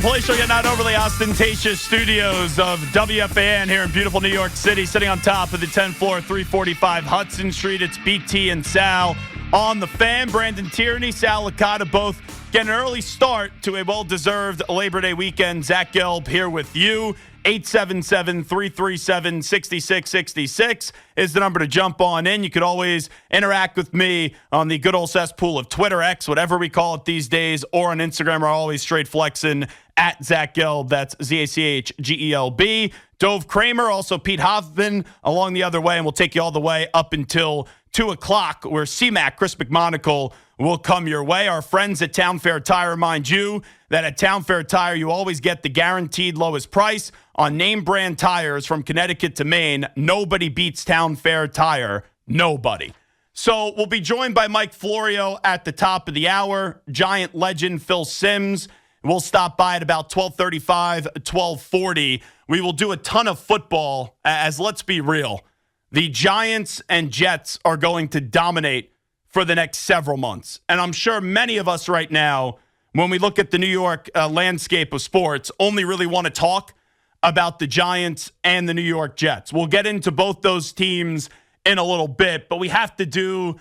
palatial yet not overly ostentatious studios of WFAN here in beautiful New York City, sitting on top of the 10th floor, 345 Hudson Street. It's BT and Sal on the Fan. Brandon Tierney, Sal Licata, both getting an early start to a well-deserved Labor Day weekend. Zach Gelb here with you. 877-337-6666 is the number to jump on in. You could always interact with me on the good old cesspool of Twitter, X, whatever we call it these days, or on Instagram. We're always straight flexing at Zach Gelb. That's ZACHGELB. Dove Kramer, also Pete Hoffman along the other way, and we'll take you all the way up until 2 o'clock, where CMAC, Chris McMonagle, will come your way. Our friends at Town Fair Tire remind you that at Town Fair Tire, you always get the guaranteed lowest price on name brand tires from Connecticut to Maine. Nobody beats Town Fair Tire. Nobody. So we'll be joined by Mike Florio at the top of the hour. Giant legend Phil Simms will stop by at about 12:35, 12:40. We will do a ton of football, as let's be real, the Giants and Jets are going to dominate for the next several months. And I'm sure many of us right now, when we look at the New York landscape of sports, only really want to talk about the Giants and the New York Jets. We'll get into both those teams in a little bit, but we have to do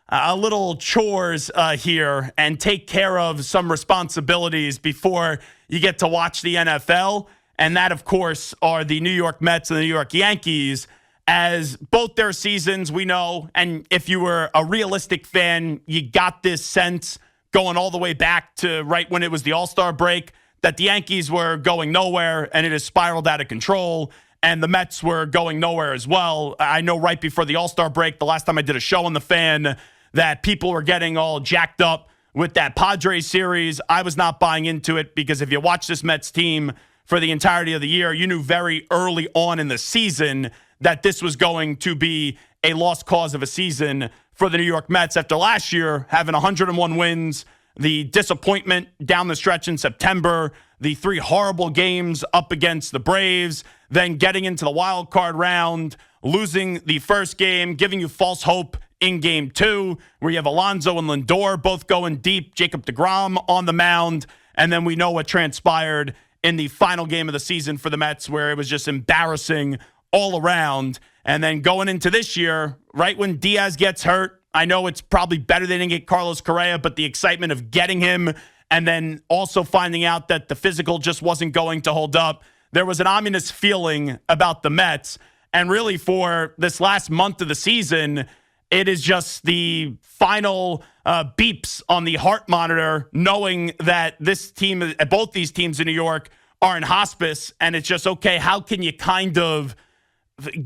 a little chores here and take care of some responsibilities before you get to watch the NFL. And that, of course, are the New York Mets and the New York Yankees, as both their seasons, we know, and if you were a realistic fan, you got this sense going all the way back to right when it was the All-Star break, that the Yankees were going nowhere, and it has spiraled out of control, and the Mets were going nowhere as well. I know right before the All-Star break, the last time I did a show on the Fan, that people were getting all jacked up with that Padres series. I was not buying into it, because if you watch this Mets team for the entirety of the year, you knew very early on in the season that this was going to be a lost cause of a season for the New York Mets after last year having 101 wins, the disappointment down the stretch in September, the 3 horrible games up against the Braves, then getting into the wild card round, losing the first game, giving you false hope in game 2, where you have Alonso and Lindor both going deep, Jacob deGrom on the mound, and then we know what transpired in the final game of the season for the Mets, where it was just embarrassing all around. And then going into this year, right when Diaz gets hurt, I know it's probably better they didn't get Carlos Correa, but the excitement of getting him and then also finding out that the physical just wasn't going to hold up, there was an ominous feeling about the Mets. And really for this last month of the season, it is just the final beeps on the heart monitor, knowing that this team, both these teams in New York, are in hospice. And it's just, okay, how can you kind of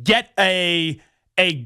get a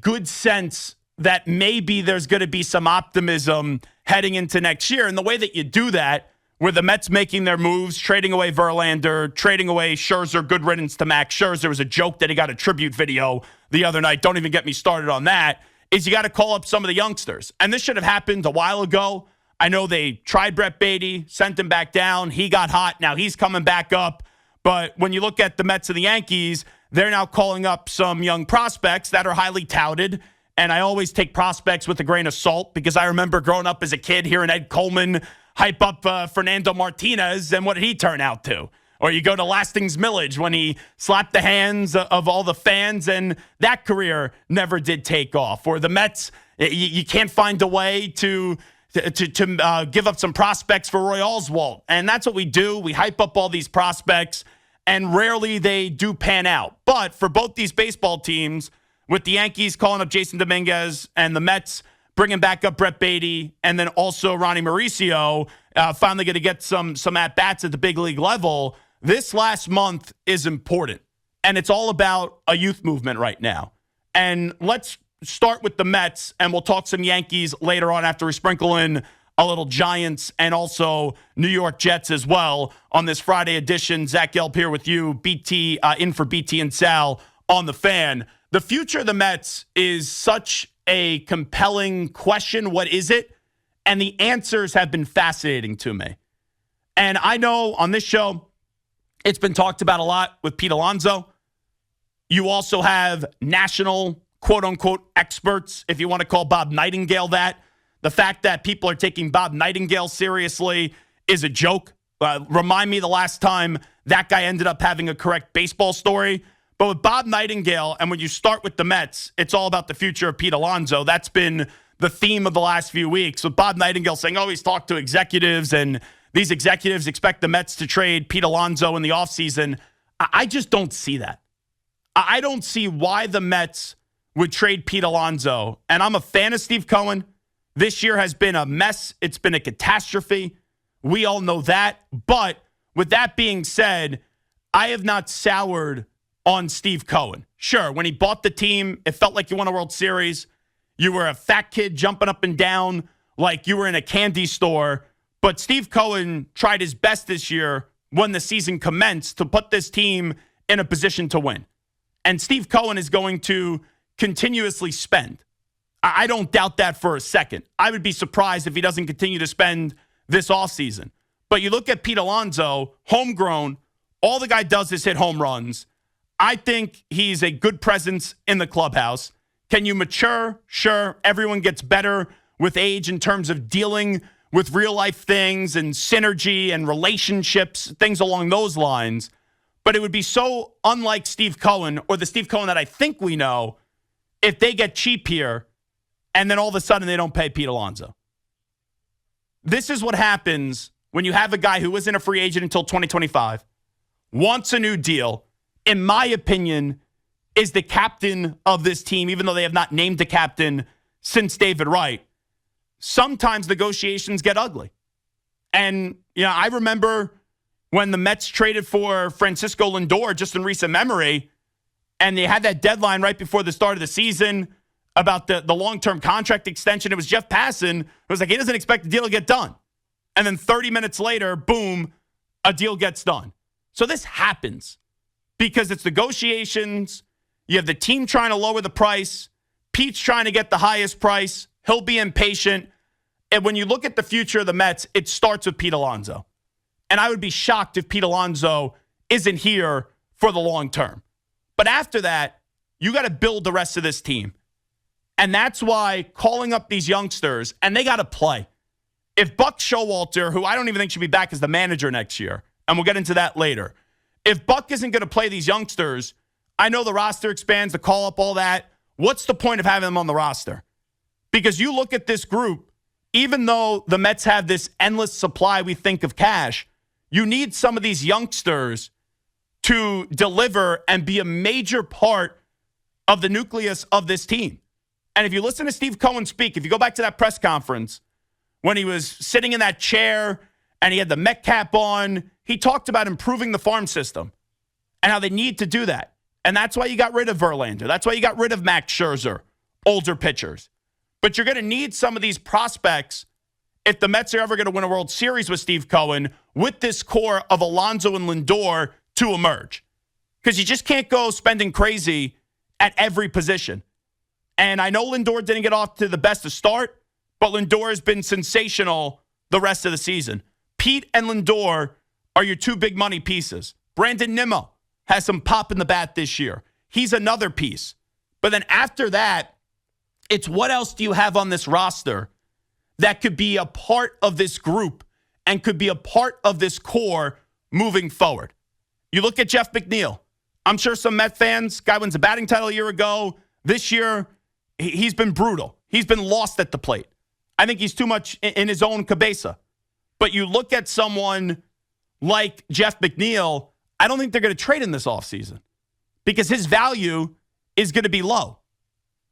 good sense that maybe there's going to be some optimism heading into next year? And the way that you do that, with the Mets making their moves, trading away Verlander, trading away Scherzer, good riddance to Max Scherzer. There was a joke that he got a tribute video the other night. Don't even get me started on that. Is you got to call up some of the youngsters. And this should have happened a while ago. I know they tried Brett Beatty, sent him back down. He got hot. Now he's coming back up. But when you look at the Mets and the Yankees, they're now calling up some young prospects that are highly touted. And I always take prospects with a grain of salt, because I remember growing up as a kid hearing Ed Coleman hype up Fernando Martinez, and what did he turn out to? Or you go to Lastings Millage when he slapped the hands of all the fans, and that career never did take off. Or the Mets, you can't find a way to give up some prospects for Roy Oswalt. And that's what we do. We hype up all these prospects, and rarely they do pan out. But for both these baseball teams, with the Yankees calling up Jason Dominguez and the Mets bringing back up Brett Beatty, and then also Ronnie Mauricio finally going to get some at-bats at the big league level, this last month is important. And it's all about a youth movement right now. And let's start with the Mets, and we'll talk some Yankees later on after we sprinkle in a little Giants and also New York Jets as well on this Friday edition. Zach Gelb here with you, BT in for BT and Sal on the Fan. The future of the Mets is such a compelling question. What is it? And the answers have been fascinating to me. And I know on this show, it's been talked about a lot with Pete Alonso. You also have national, quote-unquote, experts, if you want to call Bob Nightingale that. The fact that people are taking Bob Nightingale seriously is a joke. Remind me the last time that guy ended up having a correct baseball story. But with Bob Nightingale, and when you start with the Mets, it's all about the future of Pete Alonso. That's been the theme of the last few weeks. With Bob Nightingale saying, he's talked to executives, and these executives expect the Mets to trade Pete Alonso in the offseason. I just don't see that. I don't see why the Mets would trade Pete Alonso. And I'm a fan of Steve Cohen. This year has been a mess. It's been a catastrophe. We all know that. But with that being said, I have not soured on Steve Cohen. Sure, when he bought the team, it felt like you won a World Series. You were a fat kid jumping up and down like you were in a candy store. But Steve Cohen tried his best this year when the season commenced to put this team in a position to win. And Steve Cohen is going to continuously spend. I don't doubt that for a second. I would be surprised if he doesn't continue to spend this offseason. But you look at Pete Alonso, homegrown, all the guy does is hit home runs. I think he's a good presence in the clubhouse. Can you mature? Sure. Everyone gets better with age in terms of dealing with real life things and synergy and relationships, things along those lines. But it would be so unlike Steve Cohen, or the Steve Cohen that I think we know, if they get cheap here and then all of a sudden they don't pay Pete Alonso. This is what happens when you have a guy who isn't a free agent until 2025, wants a new deal, in my opinion, is the captain of this team, even though they have not named the captain since David Wright. Sometimes negotiations get ugly. And, I remember when the Mets traded for Francisco Lindor just in recent memory, and they had that deadline right before the start of the season about the long-term contract extension. It was Jeff Passan. It was like, he doesn't expect the deal to get done. And then 30 minutes later, boom, a deal gets done. So this happens because it's negotiations. You have the team trying to lower the price. Pete's trying to get the highest price. He'll be impatient. And when you look at the future of the Mets, it starts with Pete Alonso. And I would be shocked if Pete Alonso isn't here for the long term. But after that, you got to build the rest of this team. And that's why calling up these youngsters, and they got to play. If Buck Showalter, who I don't even think should be back as the manager next year, and we'll get into that later, if Buck isn't going to play these youngsters, I know the roster expands, the call up, all that. What's the point of having them on the roster? Because you look at this group, even though the Mets have this endless supply, we think, of cash, you need some of these youngsters to deliver and be a major part of the nucleus of this team. And if you listen to Steve Cohen speak, if you go back to that press conference when he was sitting in that chair and he had the Met cap on, he talked about improving the farm system and how they need to do that. And that's why you got rid of Verlander. That's why you got rid of Max Scherzer, older pitchers. But you're going to need some of these prospects if the Mets are ever going to win a World Series with Steve Cohen, with this core of Alonso and Lindor to emerge. Because you just can't go spending crazy at every position. And I know Lindor didn't get off to the best of start, but Lindor has been sensational the rest of the season. Pete and Lindor are your two big money pieces. Brandon Nimmo has some pop in the bat this year. He's another piece. But then after that, it's what else do you have on this roster that could be a part of this group and could be a part of this core moving forward? You look at Jeff McNeil. I'm sure some Met fans, guy wins a batting title a year ago. This year, he's been brutal. He's been lost at the plate. I think he's too much in his own cabeza. But you look at someone like Jeff McNeil, I don't think they're going to trade him this offseason because his value is going to be low.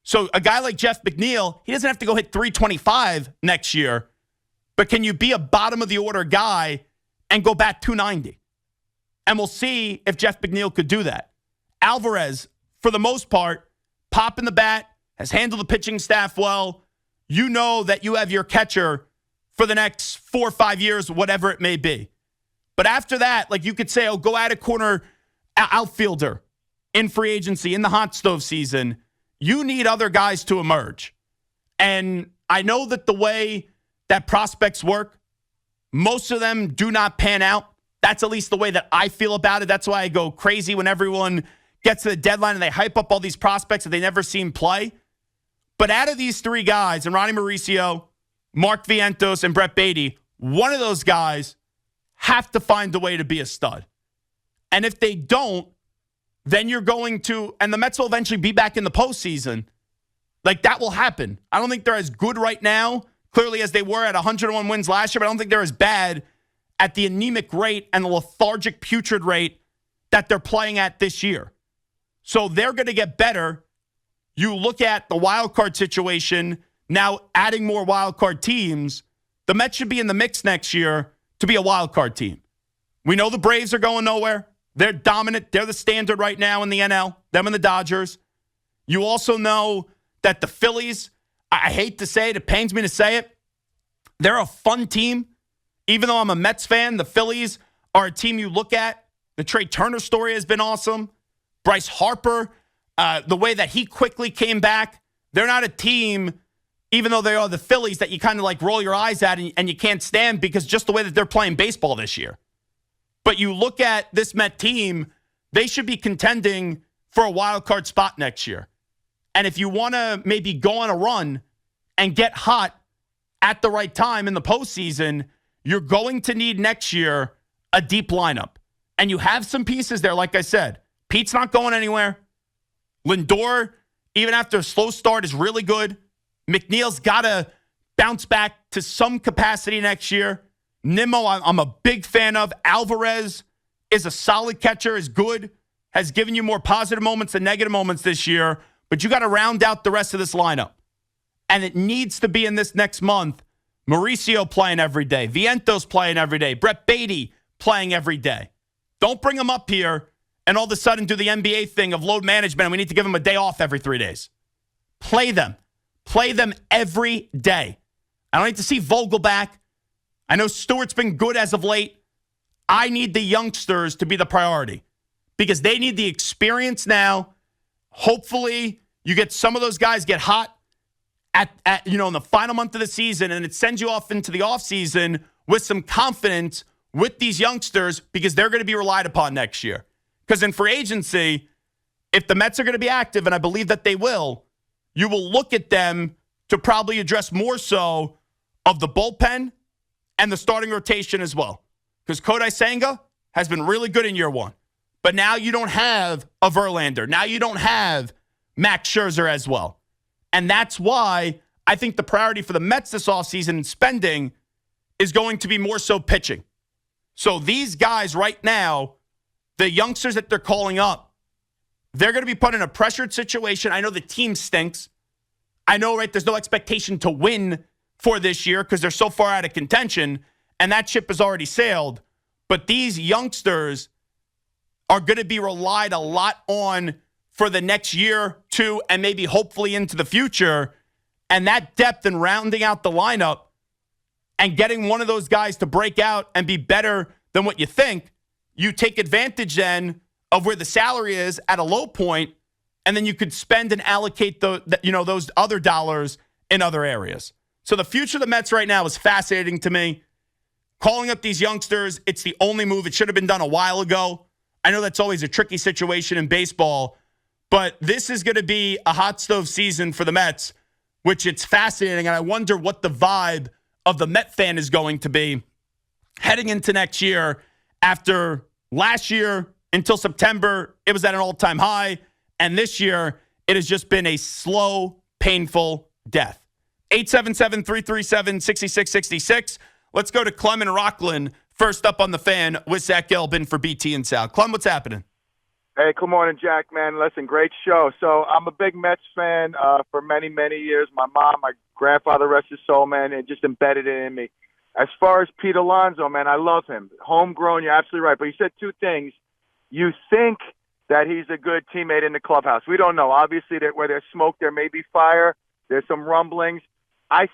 So a guy like Jeff McNeil, he doesn't have to go hit 325 next year, but can you be a bottom of the order guy and go bat 290? And we'll see if Jeff McNeil could do that. Alvarez, for the most part, pop in the bat, has handled the pitching staff well. You know that you have your catcher for the next 4 or 5 years, whatever it may be. But after that, like you could say, go add a corner outfielder in free agency in the hot stove season. You need other guys to emerge. And I know that the way that prospects work, most of them do not pan out. That's at least the way that I feel about it. That's why I go crazy when everyone gets to the deadline and they hype up all these prospects that they never seen play. But out of these three guys, and Ronnie Mauricio, Mark Vientos, and Brett Beatty, one of those guys have to find a way to be a stud. And if they don't, then you're going to, and the Mets will eventually be back in the postseason. Like, that will happen. I don't think they're as good right now, clearly, as they were at 101 wins last year, but I don't think they're as bad at the anemic rate and the lethargic, putrid rate that they're playing at this year. So they're going to get better. You look at the wild card situation, now adding more wild card teams, the Mets should be in the mix next year to be a wild card team. We know the Braves are going nowhere. They're dominant. They're the standard right now in the NL, them and the Dodgers. You also know that the Phillies, I hate to say it, it pains me to say it, they're a fun team. Even though I'm a Mets fan, the Phillies are a team you look at. The Trey Turner story has been awesome. Bryce Harper, the way that he quickly came back, they're not a team, even though they are the Phillies, that you kind of like roll your eyes at and you can't stand because just the way that they're playing baseball this year. But you look at this Met team, they should be contending for a wild card spot next year. And if you want to maybe go on a run and get hot at the right time in the postseason, you're going to need next year a deep lineup. And you have some pieces there, like I said. Pete's not going anywhere. Lindor, even after a slow start, is really good. McNeil's got to bounce back to some capacity next year. Nimmo, I'm a big fan of. Alvarez is a solid catcher, is good, has given you more positive moments than negative moments this year. But you got to round out the rest of this lineup. And it needs to be in this next month. Mauricio playing every day. Vientos playing every day. Brett Beatty playing every day. Don't bring them up here and all of a sudden do the NBA thing of load management and we need to give them a day off every 3 days. Play them. Play them every day. I don't need to see Vogel back. I know Stewart's been good as of late. I need the youngsters to be the priority because they need the experience now. Hopefully, you get some of those guys get hot at in the final month of the season, and it sends you off into the offseason with some confidence with these youngsters because they're going to be relied upon next year. Because in free agency, if the Mets are going to be active, and I believe that they will, you will look at them to probably address more so of the bullpen and the starting rotation as well. Because Kodai Senga has been really good in year one. But now you don't have a Verlander. Now you don't have Max Scherzer as well. And that's why I think the priority for the Mets this offseason in spending is going to be more so pitching. So these guys right now, the youngsters that they're calling up, they're going to be put in a pressured situation. I know the team stinks. I know, right, there's no expectation to win for this year because they're so far out of contention, and that ship has already sailed. But these youngsters are going to be relied a lot on for the next year, two, and maybe hopefully into the future. And that depth and rounding out the lineup and getting one of those guys to break out and be better than what you think, you take advantage then of where the salary is at a low point, and then you could spend and allocate those other dollars in other areas. So the future of the Mets right now is fascinating to me. Calling up these youngsters, it's the only move. It should have been done a while ago. I know that's always a tricky situation in baseball, but this is going to be a hot stove season for the Mets, which it's fascinating, and I wonder what the vibe of the Met fan is going to be heading into next year. After last year, until September, it was at an all-time high, and this year, it has just been a slow, painful death. 877-337-6666. Let's go to Clem and Rockland. First up on the Fan with Zach Gelbin for BT and Sal. Clem, what's happening? Hey, good morning, Jack, man. Listen, great show. So I'm a big Mets fan for many, many years. My mom, my grandfather, rest his soul, man, it just embedded it in me. As far as Pete Alonso, man, I love him. Homegrown, you're absolutely right. But he said two things. You think that he's a good teammate in the clubhouse. We don't know. Obviously, that where there's smoke, there may be fire. There's some rumblings. I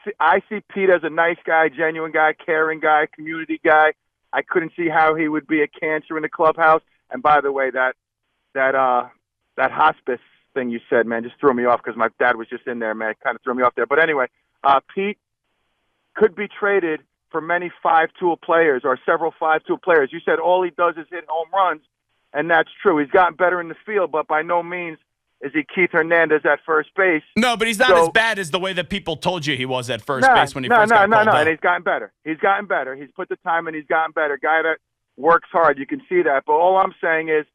see Pete as a nice guy, genuine guy, caring guy, community guy. I couldn't see how he would be a cancer in the clubhouse. And by the way, that hospice thing you said, man, just threw me off because my dad was just in there, man. It kind of threw me off there. But anyway, Pete could be traded for many five-tool players or several five-tool players. You said all he does is hit home runs, and that's true. He's gotten better in the field, but by no means is he Keith Hernandez at first base. No, but he's not as bad as the way that people told you he was at first base when he first got called up. And he's gotten better. He's gotten better. He's put the time in. He's gotten better. Guy that works hard. You can see that. But all I'm saying is,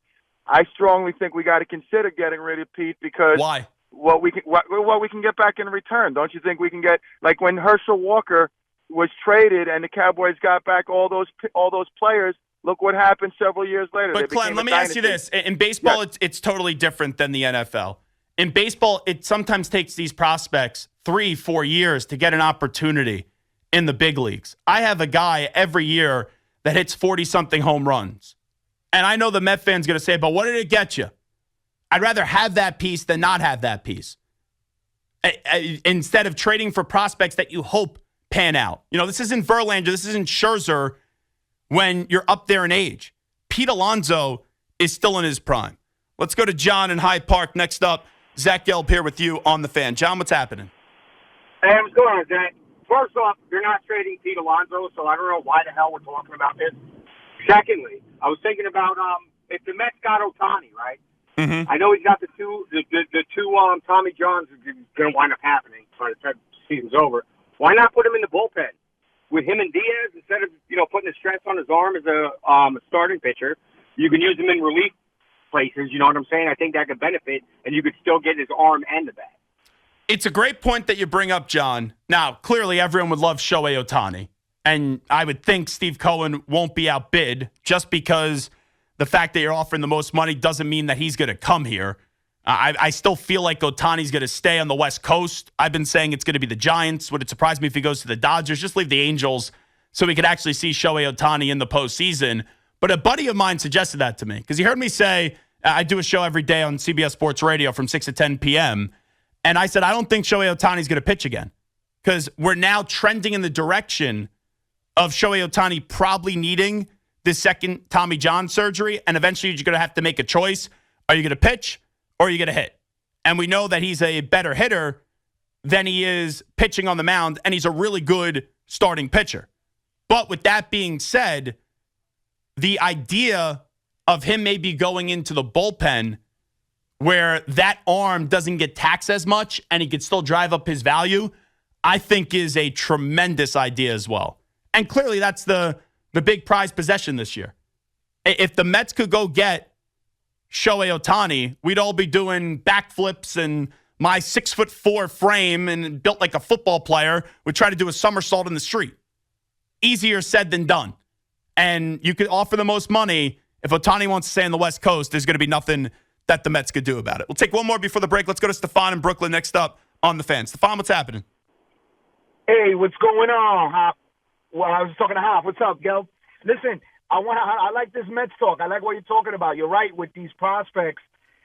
I strongly think we got to consider getting rid of Pete because why? What we can get back in return. Don't you think we can get, like when Herschel Walker was traded and the Cowboys got back all those players? Look what happened several years later. But Glenn, let me ask you this: in baseball, it's totally different than the NFL. In baseball, it sometimes takes these prospects 3-4 years to get an opportunity in the big leagues. I have a guy every year that hits 40-something home runs. And I know the Met fan's going to say, but what did it get you? I'd rather have that piece than not have that piece. Instead of trading for prospects that you hope pan out. You know, this isn't Verlander, this isn't Scherzer when you're up there in age. Pete Alonso is still in his prime. Let's go to John in Hyde Park. Next up, Zach Gelb here with you on The Fan. John, what's happening? Hey, what's going on, Zach? First off, you're not trading Pete Alonso, so I don't know why the hell we're talking about this. Secondly, I was thinking about if the Mets got Ohtani, right? Mm-hmm. I know he's got the two Tommy Johns are going to wind up happening by the time the season's over. Why not put him in the bullpen with him and Diaz instead of putting the stress on his arm as a starting pitcher? You can use him in relief places. You know what I'm saying? I think that could benefit, and you could still get his arm and the bat. It's a great point that you bring up, John. Now, clearly, everyone would love Shohei Ohtani, and I would think Steve Cohen won't be outbid just because the fact that you're offering the most money doesn't mean that he's going to come here. I still feel like Ohtani's going to stay on the West Coast. I've been saying it's going to be the Giants. Would it surprise me if he goes to the Dodgers? Just leave the Angels so we could actually see Shohei Ohtani in the postseason. But a buddy of mine suggested that to me because he heard me say, I do a show every day on CBS Sports Radio from 6 to 10 p.m., and I said, I don't think Shohei Ohtani's going to pitch again because we're now trending in the direction of Shohei Ohtani probably needing this second Tommy John surgery, and eventually you're going to have to make a choice. Are you going to pitch or are you going to hit? And we know that he's a better hitter than he is pitching on the mound, and he's a really good starting pitcher. But with that being said, the idea of him maybe going into the bullpen where that arm doesn't get taxed as much and he could still drive up his value, I think is a tremendous idea as well. And clearly that's the big prize possession this year. If the Mets could go get Shohei Ohtani, we'd all be doing backflips, and my 6'4" frame and built like a football player would try to do a somersault in the street. Easier said than done. And you could offer the most money. If Ohtani wants to stay on the West Coast, there's going to be nothing that the Mets could do about it. We'll take one more before the break. Let's go to Stefan in Brooklyn next up on The Fan. Stefan, what's happening? Hey, what's going on, Hop? Well, I was talking to Hop. What's up, Gelb? Listen, I like this Mets talk. I like what you're talking about. You're right with these prospects,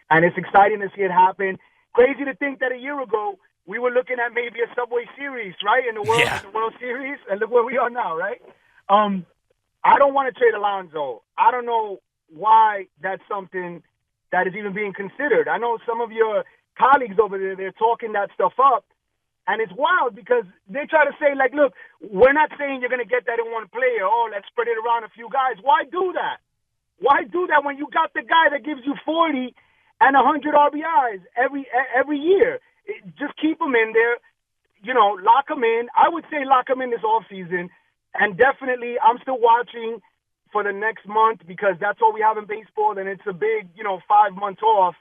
and it's exciting to see it happen. Crazy to think that a year ago we were looking at maybe a Subway Series, right, in the World Series, and look where we are now, right? I don't want to trade Alonso. I don't know why that's something that is even being considered. I know some of your colleagues over there, they're talking that stuff up, and it's wild because they try to say, like, look, we're not saying you're going to get that in one player. Oh, let's spread it around a few guys. Why do that? Why do that when you got the guy that gives you 40 and 100 RBIs every year? Just keep him in there, lock him in. I would say lock him in this offseason, and definitely I'm still watching for the next month because that's all we have in baseball, and it's a big, 5 months off.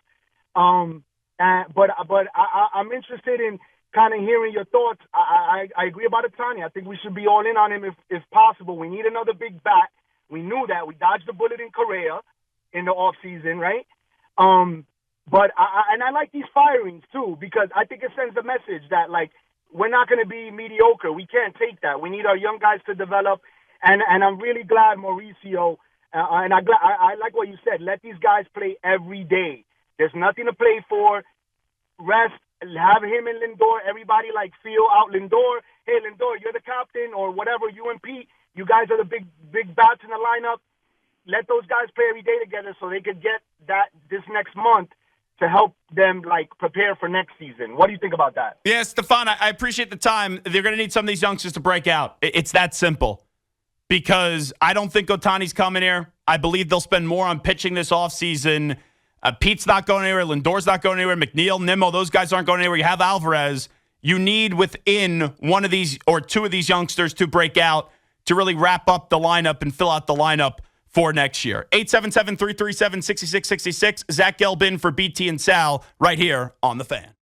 But I'm interested in kind of hearing your thoughts. I agree about Ohtani. I think we should be all in on him if possible. We need another big bat. We knew that. We dodged the bullet in Correa in the offseason, right? But I like these firings, too, because I think it sends a message that, like, we're not going to be mediocre. We can't take that. We need our young guys to develop. And I'm really glad Mauricio, and I like what you said, let these guys play every day. There's nothing to play for. Rest, have him and Lindor, everybody feel out Lindor. Hey, Lindor, you're the captain, or whatever, you and Pete, you guys are the big bats in the lineup. Let those guys play every day together so they could get that this next month to help them prepare for next season. What do you think about that? Yeah, Stefan, I appreciate the time. They're going to need some of these youngsters to break out. It's that simple. Because I don't think Ohtani's coming here. I believe they'll spend more on pitching this offseason Pete's not going anywhere. Lindor's not going anywhere. McNeil, Nimmo, those guys aren't going anywhere. You have Alvarez. You need within one of these or two of these youngsters to break out to really wrap up the lineup and fill out the lineup for next year. 877-337-6666. Zach Gelbin for BT and Sal right here on The Fan.